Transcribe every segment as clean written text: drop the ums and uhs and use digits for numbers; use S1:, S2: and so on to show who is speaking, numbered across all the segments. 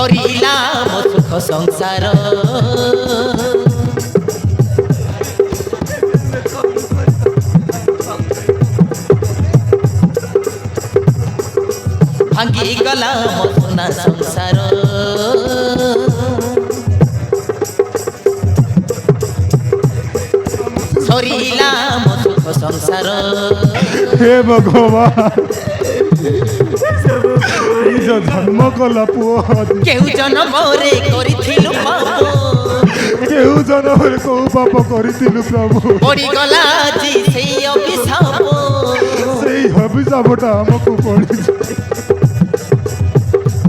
S1: সরিলা মো সুখ সংসার ভাঙ্গি গলা মো সোনা সংসার সরিলা মো সুখ সংসার
S2: हे भगवान নিজ জন্ম কলা পুଅ
S1: কেউ জনমরে করিଥିଲୁ পাপ
S2: কেউ জনমরে কোউ পাপ করিଥିଲୁ প্রভু
S1: পড়িগলা আଜି সেই অভিশাপ
S2: সেই অভিশাপটা আমাকে পড়ি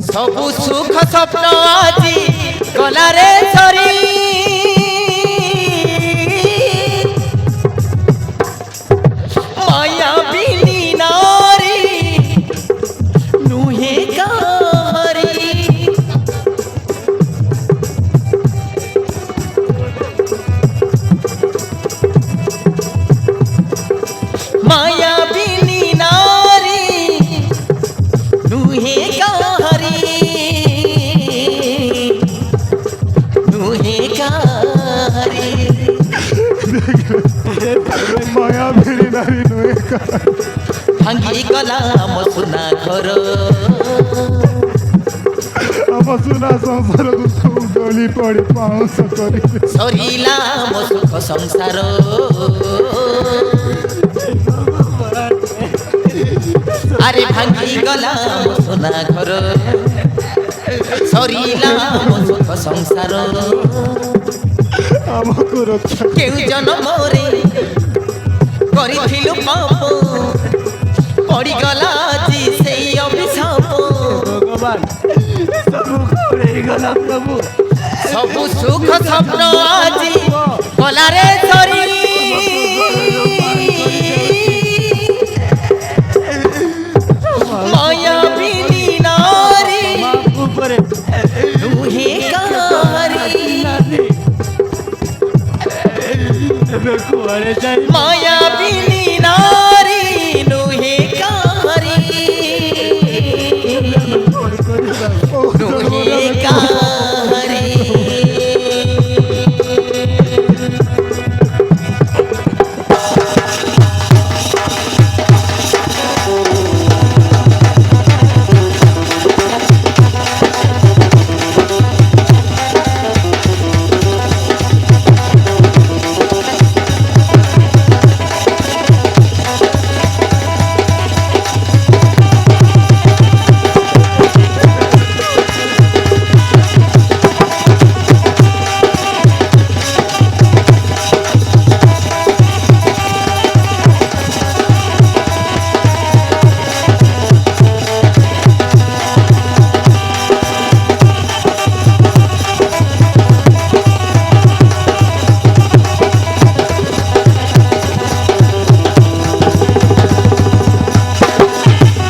S1: সবু সুখ স্বপ্ন আজি গলারে সরি মায়া বিনি নারী নুহে কাহারি মায়া বিনি নারী নুহে কাহারি নুহে কাহারি
S2: মায়া ভিড়ি নারী নয়
S1: ভাঙ্গি গলা মো সোনা ঘর
S2: ଆମ ସୁନା ସଂସାରକୁ ସବୁ ଡଳି ପଡ଼ି ପାଉଁଶ କରି
S1: সরিলা মো সুখ সংসার আরে ভাঙ্গি গলা মো সোনা ঘর সরিলা মো সুখ সংসার
S2: ଆମକୁ ରକ୍ଷା
S1: কেউ জনমরে করিଥିଲୁ পাপ পড়িগলা আଜି সেই অভিশাপ
S3: ভগবান সবু ঘুরেইগলা প্রভু
S1: সবু সুখ স্বপ্ন আজি গলারে সরি মায়া বিনি নারী
S3: উপরে
S1: নুহে কাহারি
S3: কুয়ারে যাই
S1: মায়া বিনি নারী